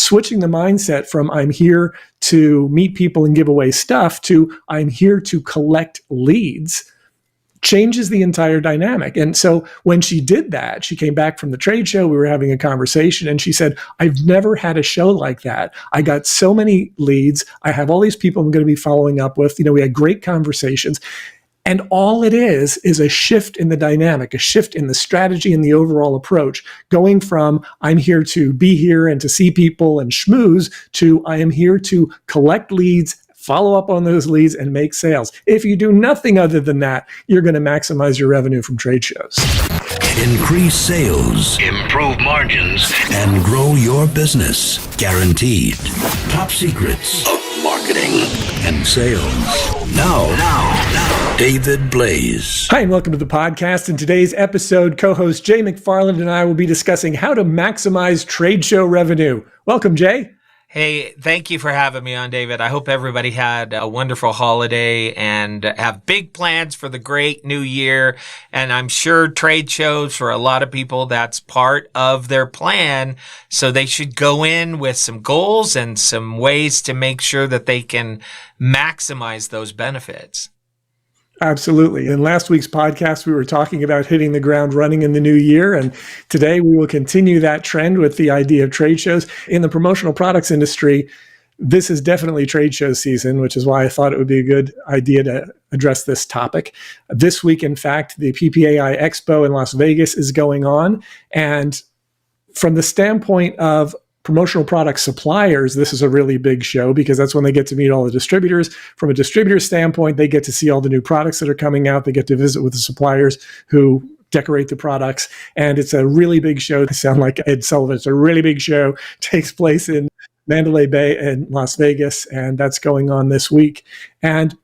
switching the mindset from I'm here to meet people and give away stuff to I'm here to collect leads changes the entire dynamic. And so when she did that, she came back from the trade show, we were having a conversation, and she said, I've never had a show like that. I got so many leads. I have all these people I'm going to be following up with. We had great conversations. And all it is a shift in the dynamic, a shift in the strategy and the overall approach, going from I'm here to be here and to see people and schmooze to I am here to collect leads, follow up on those leads, and make sales. If you do nothing other than that, you're going to maximize your revenue from trade shows. Increase sales, improve margins, and grow your business. Guaranteed. Top secrets of marketing and sales. Now, David Blaise. Hi, and welcome to the podcast. In today's episode, co-host Jay McFarland and I will be discussing how to maximize trade show revenue. Welcome, Jay. Hey, thank you for having me on, David. I hope everybody had a wonderful holiday and have big plans for the great new year. And I'm sure trade shows, for a lot of people, that's part of their plan. So they should go in with some goals and some ways to make sure that they can maximize those benefits. Absolutely. In last week's podcast, we were talking about hitting the ground running in the new year. And today we will continue that trend with the idea of trade shows. In the promotional products industry, this is definitely trade show season, which is why I thought it would be a good idea to address this topic. This week, in fact, the PPAI Expo in Las Vegas is going on. And from the standpoint of promotional product suppliers, this is a really big show because that's when they get to meet all the distributors. From a distributor standpoint, they get to see all the new products that are coming out. They get to visit with the suppliers who decorate the products. And it's a really big show. They sound like Ed Sullivan. It's a really big show. It takes place in Mandalay Bay and Las Vegas, and that's going on this week. And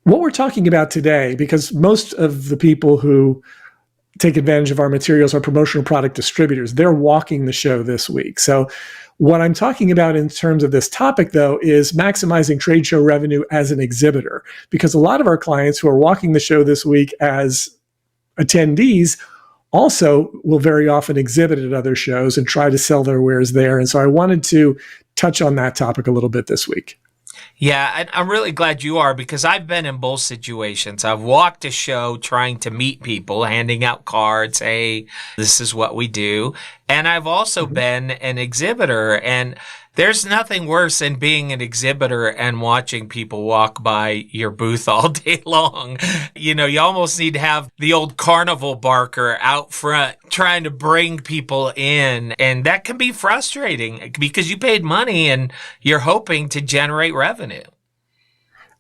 what we're talking about today, because most of the people who take advantage of our materials are promotional product distributors. They're walking the show this week. So what I'm talking about in terms of this topic, though, is maximizing trade show revenue as an exhibitor, because a lot of our clients who are walking the show this week as attendees also will very often exhibit at other shows and try to sell their wares there. And so I wanted to touch on that topic a little bit this week. Yeah, I'm really glad you are, because I've been in both situations. I've walked a show trying to meet people, handing out cards, hey, this is what we do. And I've also been an exhibitor, and there's nothing worse than being an exhibitor and watching people walk by your booth all day long. You almost need to have the old carnival barker out front trying to bring people in. And that can be frustrating because you paid money and you're hoping to generate revenue.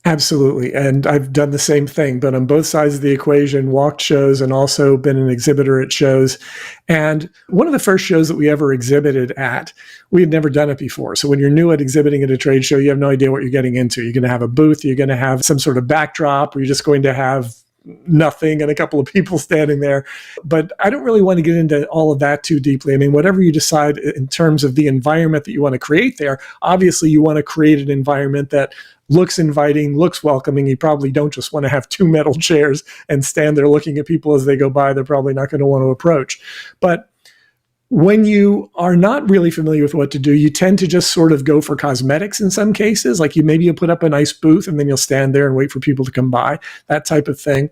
Absolutely. And I've done the same thing, but on both sides of the equation, walked shows and also been an exhibitor at shows. And one of the first shows that we ever exhibited at, we had never done it before. So when you're new at exhibiting at a trade show, you have no idea what you're getting into. You're going to have a booth, you're going to have some sort of backdrop, or you're just going to have nothing and a couple of people standing there. But I don't really want to get into all of that too deeply. I mean, whatever you decide in terms of the environment that you want to create there, obviously you want to create an environment that looks inviting, looks welcoming. You probably don't just want to have two metal chairs and stand there looking at people as they go by. They're probably not going to want to approach. But when you are not really familiar with what to do, you tend to just sort of go for cosmetics in some cases. Like you'll put up a nice booth and then you'll stand there and wait for people to come by, that type of thing.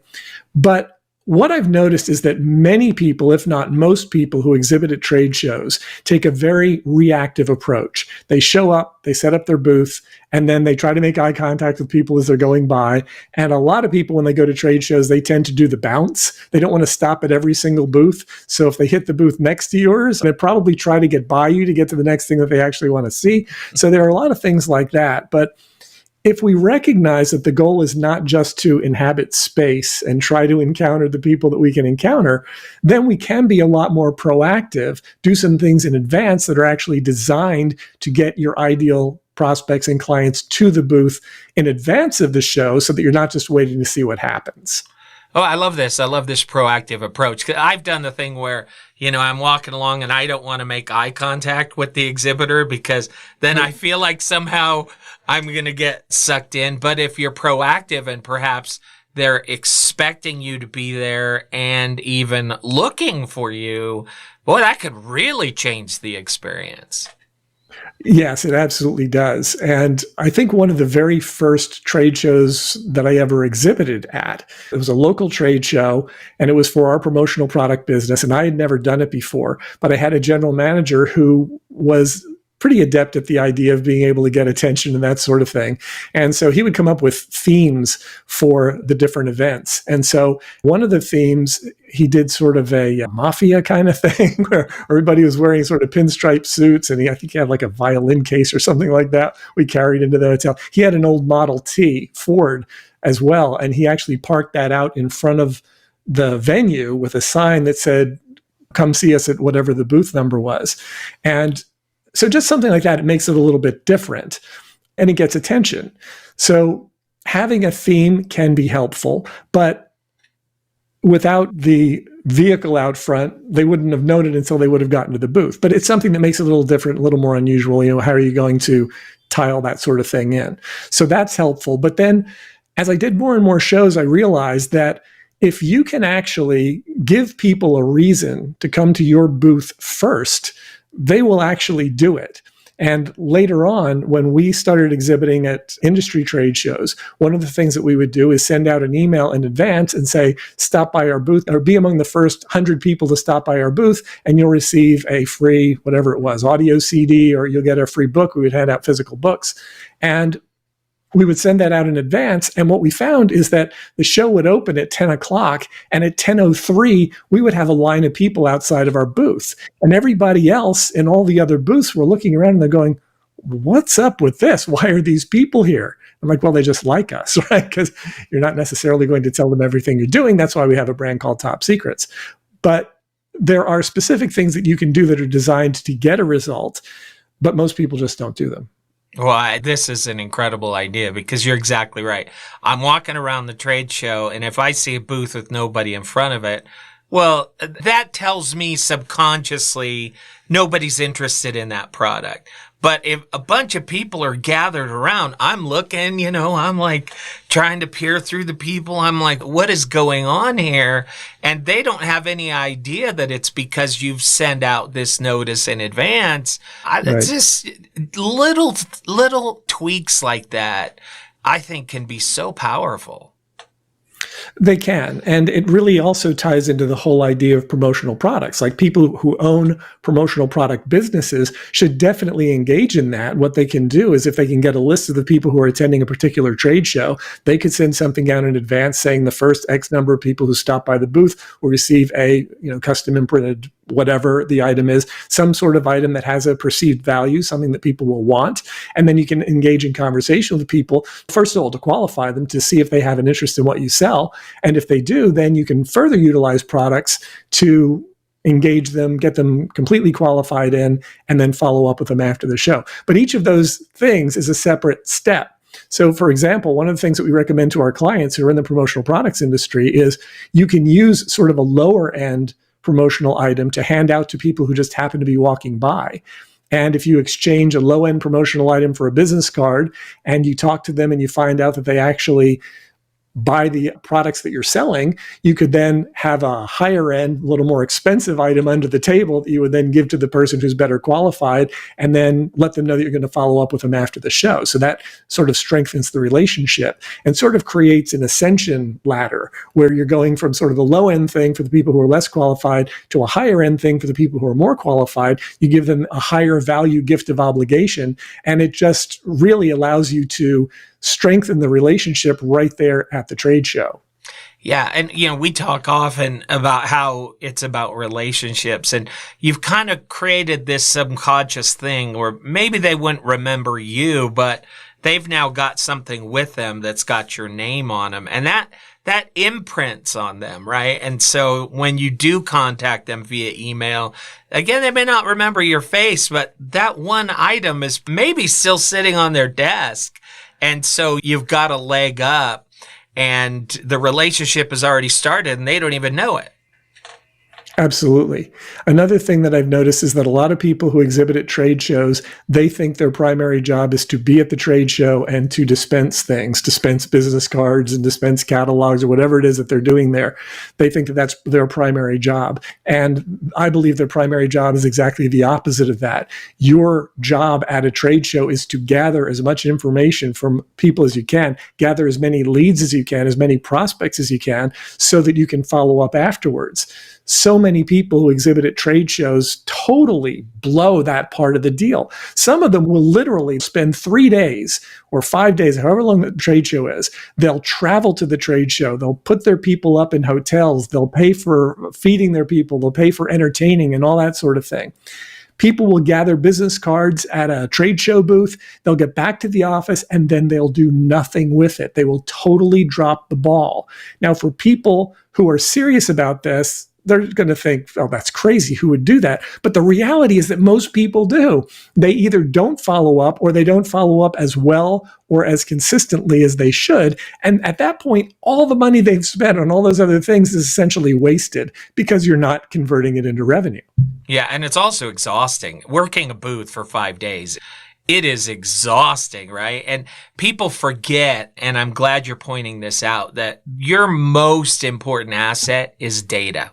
But what I've noticed is that many people, if not most people who exhibit at trade shows, take a very reactive approach. They show up, they set up their booth, and then they try to make eye contact with people as they're going by. And a lot of people, when they go to trade shows, they tend to do the bounce. They don't want to stop at every single booth. So if they hit the booth next to yours, they probably try to get by you to get to the next thing that they actually want to see. So there are a lot of things like that. But if we recognize that the goal is not just to inhabit space and try to encounter the people that we can encounter, then we can be a lot more proactive, do some things in advance that are actually designed to get your ideal prospects and clients to the booth in advance of the show so that you're not just waiting to see what happens. Oh, I love this. I love this proactive approach. 'Cause I've done the thing where, I'm walking along and I don't want to make eye contact with the exhibitor because then I feel like somehow I'm going to get sucked in. But if you're proactive and perhaps they're expecting you to be there and even looking for you, boy, that could really change the experience. Yes, it absolutely does. And I think one of the very first trade shows that I ever exhibited at, it was a local trade show and it was for our promotional product business. And I had never done it before, but I had a general manager who was pretty adept at the idea of being able to get attention and that sort of thing. And so he would come up with themes for the different events. And so one of the themes, he did sort of a mafia kind of thing where everybody was wearing sort of pinstripe suits. And I think he had like a violin case or something like that we carried into the hotel. He had an old Model T Ford as well. And he actually parked that out in front of the venue with a sign that said, come see us at whatever the booth number was. And so just something like that, it makes it a little bit different and it gets attention. So having a theme can be helpful, but without the vehicle out front, they wouldn't have known it until they would have gotten to the booth. But it's something that makes it a little different, a little more unusual. How are you going to tile that sort of thing in? So that's helpful. But then as I did more and more shows, I realized that if you can actually give people a reason to come to your booth first, they will actually do it. And later on, when we started exhibiting at industry trade shows, one of the things that we would do is send out an email in advance and say, stop by our booth or be among the first 100 people to stop by our booth, and you'll receive a free, whatever it was, audio CD, or you'll get a free book. We would hand out physical books. And we would send that out in advance. And what we found is that the show would open at 10 o'clock. And at 10:03, we would have a line of people outside of our booth. And everybody else in all the other booths were looking around and they're going, what's up with this? Why are these people here? I'm like, well, they just like us, right? Because you're not necessarily going to tell them everything you're doing. That's why we have a brand called Top Secrets. But there are specific things that you can do that are designed to get a result, but most people just don't do them. Well, this is an incredible idea because you're exactly right. I'm walking around the trade show, and if I see a booth with nobody in front of it, well, that tells me subconsciously nobody's interested in that product. But if a bunch of people are gathered around, I'm looking, I'm like trying to peer through the people. I'm like, what is going on here? And they don't have any idea that it's because you've sent out this notice in advance. It's just little tweaks like that, I think, can be so powerful. They can. And it really also ties into the whole idea of promotional products. Like people who own promotional product businesses should definitely engage in that. What they can do is if they can get a list of the people who are attending a particular trade show, they could send something out in advance saying the first X number of people who stop by the booth will receive a custom imprinted whatever the item is, some sort of item that has a perceived value, something that people will want. And then you can engage in conversation with people, first of all, to qualify them to see if they have an interest in what you sell. And if they do, then you can further utilize products to engage them, get them completely qualified in, and then follow up with them after the show. But each of those things is a separate step. So, for example, one of the things that we recommend to our clients who are in the promotional products industry is you can use sort of a lower end promotional item to hand out to people who just happen to be walking by. And if you exchange a low-end promotional item for a business card and you talk to them and you find out that they actually buy the products that you're selling, you could then have a higher end, a little more expensive item under the table that you would then give to the person who's better qualified and then let them know that you're going to follow up with them after the show. So that sort of strengthens the relationship and sort of creates an ascension ladder where you're going from sort of the low end thing for the people who are less qualified to a higher end thing for the people who are more qualified. You give them a higher value gift of obligation, and it just really allows you to strengthen the relationship right there at the trade show. Yeah. And, we talk often about how it's about relationships, and you've kind of created this subconscious thing where maybe they wouldn't remember you, but they've now got something with them that's got your name on them, and that imprints on them, right? And so when you do contact them via email, again, they may not remember your face, but that one item is maybe still sitting on their desk. And so you've got a leg up and the relationship has already started and they don't even know it. Absolutely. Another thing that I've noticed is that a lot of people who exhibit at trade shows, they think their primary job is to be at the trade show and to dispense things, dispense business cards and dispense catalogs or whatever it is that they're doing there. They think that that's their primary job. And I believe their primary job is exactly the opposite of that. Your job at a trade show is to gather as much information from people as you can, gather as many leads as you can, as many prospects as you can, so that you can follow up afterwards. So many people who exhibit at trade shows totally blow that part of the deal. Some of them will literally spend 3 days or 5 days, however long the trade show is. They'll travel to the trade show. They'll put their people up in hotels. They'll pay for feeding their people. They'll pay for entertaining and all that sort of thing. People will gather business cards at a trade show booth. They'll get back to the office and then they'll do nothing with it. They will totally drop the ball. Now, for people who are serious about this, they're going to think, oh, that's crazy. Who would do that? But the reality is that most people do. They either don't follow up or they don't follow up as well or as consistently as they should. And at that point, all the money they've spent on all those other things is essentially wasted because you're not converting it into revenue. Yeah, and it's also exhausting. Working a booth for 5 days, it is exhausting, right? And people forget, and I'm glad you're pointing this out, that your most important asset is data.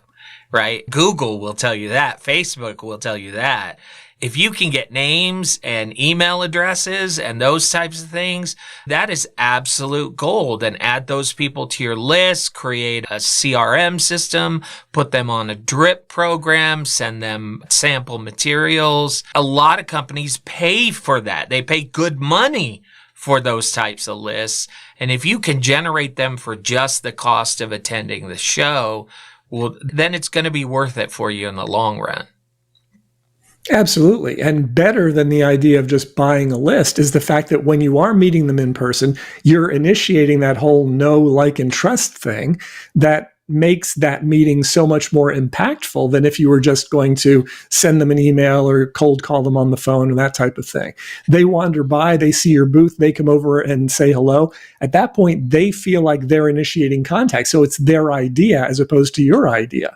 Right? Google will tell you that. Facebook will tell you that. If you can get names and email addresses and those types of things, that is absolute gold. And add those people to your list, create a CRM system, put them on a drip program, send them sample materials. A lot of companies pay for that. They pay good money for those types of lists. And if you can generate them for just the cost of attending the show, well, then it's going to be worth it for you in the long run. Absolutely. And better than the idea of just buying a list is the fact that when you are meeting them in person, you're initiating that whole know, like, and trust thing that makes that meeting so much more impactful than if you were just going to send them an email or cold call them on the phone and that type of thing. They wander by, they see your booth, they come over and say hello. At that point, they feel like they're initiating contact. So it's their idea as opposed to your idea.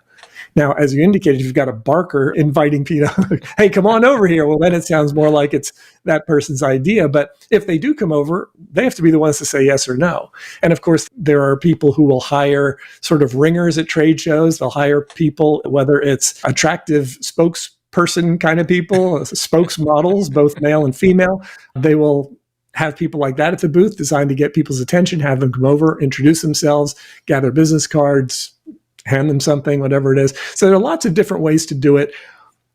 Now, as you indicated, if you've got a barker inviting people, hey, come on over here. Well, then it sounds more like it's that person's idea. But if they do come over, they have to be the ones to say yes or no. And of course, there are people who will hire sort of ringers at trade shows. They'll hire people, whether it's attractive spokesperson kind of people, spokesmodels, both male and female. They will have people like that at the booth designed to get people's attention, have them come over, introduce themselves, gather business cards, hand them something, whatever it is. So there are lots of different ways to do it.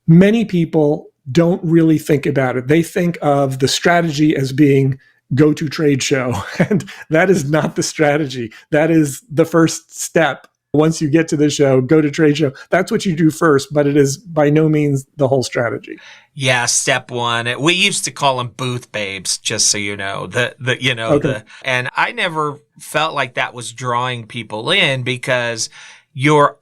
Many people don't really think about it. They think of the strategy as being go to trade show. And that is not the strategy. That is the first step. Once you get to the show, go to trade show. That's what you do first, but it is by no means the whole strategy. Yeah, step one. We used to call them booth babes, just so you know. And I never felt like that was drawing people in because you're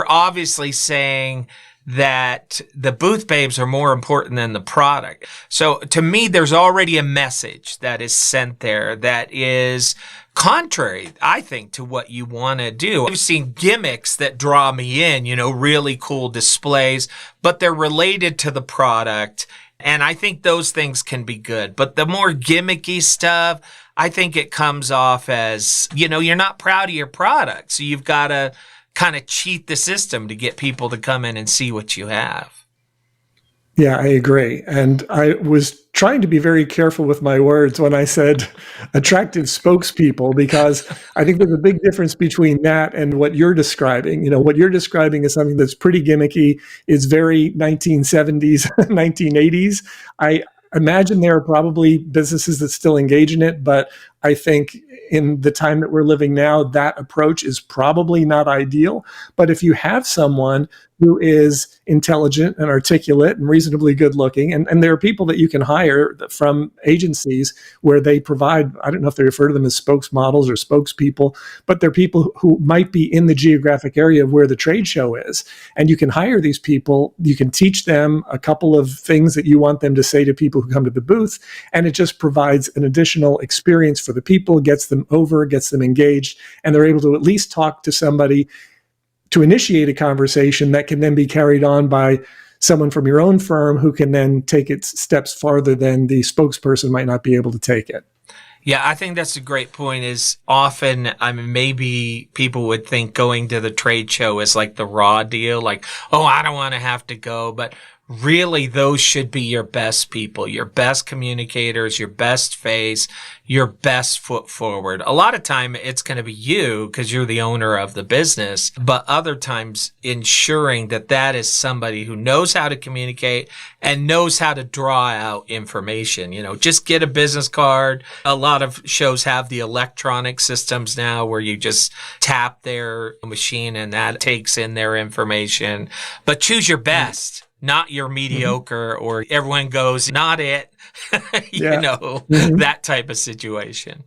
obviously saying that the booth babes are more important than the product. So to me, there's already a message that is sent there that is contrary, I think, to what you want to do. I've seen gimmicks that draw me in, really cool displays, but they're related to the product. And I think those things can be good. But the more gimmicky stuff, I think it comes off as, you're not proud of your product. So you've got to kind of cheat the system to get people to come in and see what you have. Yeah, I agree. And I was trying to be very careful with my words when I said attractive spokespeople, because I think there's a big difference between that and what you're describing. What you're describing is something that's pretty gimmicky, is very 1970s, 1980s. I imagine there are probably businesses that still engage in it, but I think in the time that we're living now, that approach is probably not ideal. But if you have someone who is intelligent and articulate and reasonably good looking, and there are people that you can hire from agencies where they provide, I don't know if they refer to them as spokesmodels or spokespeople, but they're people who might be in the geographic area of where the trade show is. And you can hire these people, you can teach them a couple of things that you want them to say to people who come to the booth, and it just provides an additional experience for the people, gets them over, gets them engaged, and they're able to at least talk to somebody to initiate a conversation that can then be carried on by someone from your own firm who can then take it steps farther than the spokesperson might not be able to take it. Yeah, I think that's a great point. Is often, I mean, maybe people would think going to the trade show is like the raw deal, like, oh, I don't want to have to go. But really, those should be your best people, your best communicators, your best face, your best foot forward. A lot of time it's going to be you because you're the owner of the business, but other times ensuring that that is somebody who knows how to communicate and knows how to draw out information. You know, just get a business card. A lot of shows have the electronic systems now where you just tap their machine and that takes in their information, but choose your best. Not your mediocre or everyone goes, not it, that type of situation.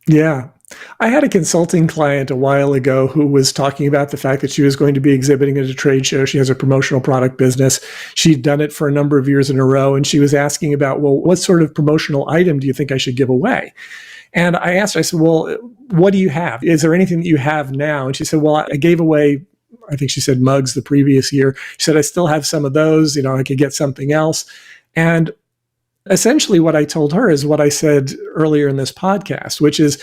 Yeah. I had a consulting client a while ago who was talking about the fact that she was going to be exhibiting at a trade show. She has a promotional product business. She'd done it for a number of years in a row. And she was asking about, well, what sort of promotional item do you think I should give away? And I asked her, I said, well, what do you have? Is there anything that you have now? And she said, well, I gave away, I think she said mugs the previous year. She said, I still have some of those, I could get something else. And essentially what I told her is what I said earlier in this podcast, which is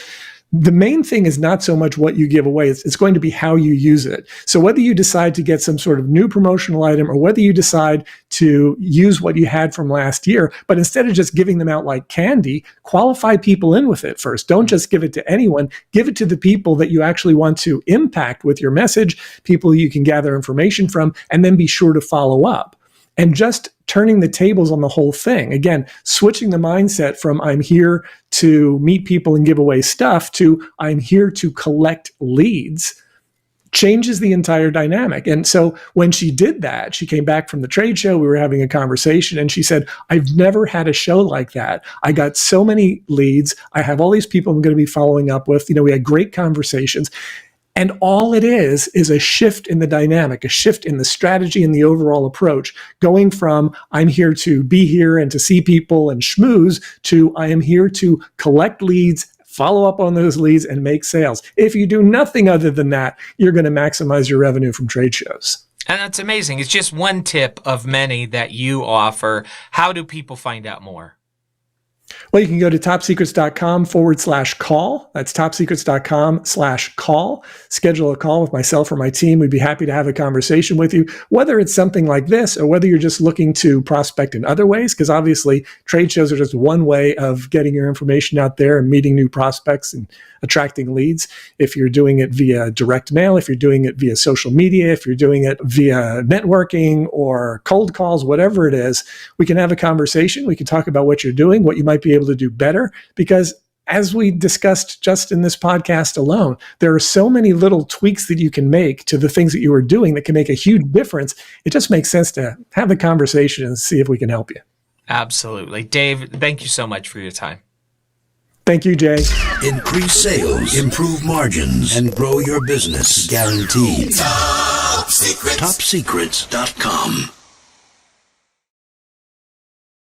the main thing is not so much what you give away. It's going to be how you use it. So whether you decide to get some sort of new promotional item or whether you decide to use what you had from last year, but instead of just giving them out like candy, qualify people in with it first. Don't just give it to anyone. Give it to the people that you actually want to impact with your message, people you can gather information from, and then be sure to follow up. And just turning the tables on the whole thing. Again, switching the mindset from I'm here to meet people and give away stuff to I'm here to collect leads changes the entire dynamic. And so when she did that, she came back from the trade show, we were having a conversation, and she said, I've never had a show like that. I got so many leads. I have all these people I'm going to be following up with. We had great conversations. And all it is a shift in the dynamic, a shift in the strategy and the overall approach, going from I'm here to be here and to see people and schmooze to I am here to collect leads, follow up on those leads, and make sales. If you do nothing other than that, you're going to maximize your revenue from trade shows. And that's amazing. It's just one tip of many that you offer. How do people find out more? Well, you can go to topsecrets.com/call. That's topsecrets.com/call. Schedule a call with myself or my team. We'd be happy to have a conversation with you, whether it's something like this or whether you're just looking to prospect in other ways, because obviously trade shows are just one way of getting your information out there and meeting new prospects and attracting leads. If you're doing it via direct mail, if you're doing it via social media, if you're doing it via networking or cold calls, whatever it is, we can have a conversation. We can talk about what you're doing, what you might be able to do better, because as we discussed just in this podcast alone, there are so many little tweaks that you can make to the things that you are doing that can make a huge difference. It just makes sense to have the conversation and see if we can help you. Absolutely. Dave, thank you so much for your time. Thank you, Jay. Increase sales, improve margins, and grow your business. Guaranteed. Top Secrets. TopSecrets.com.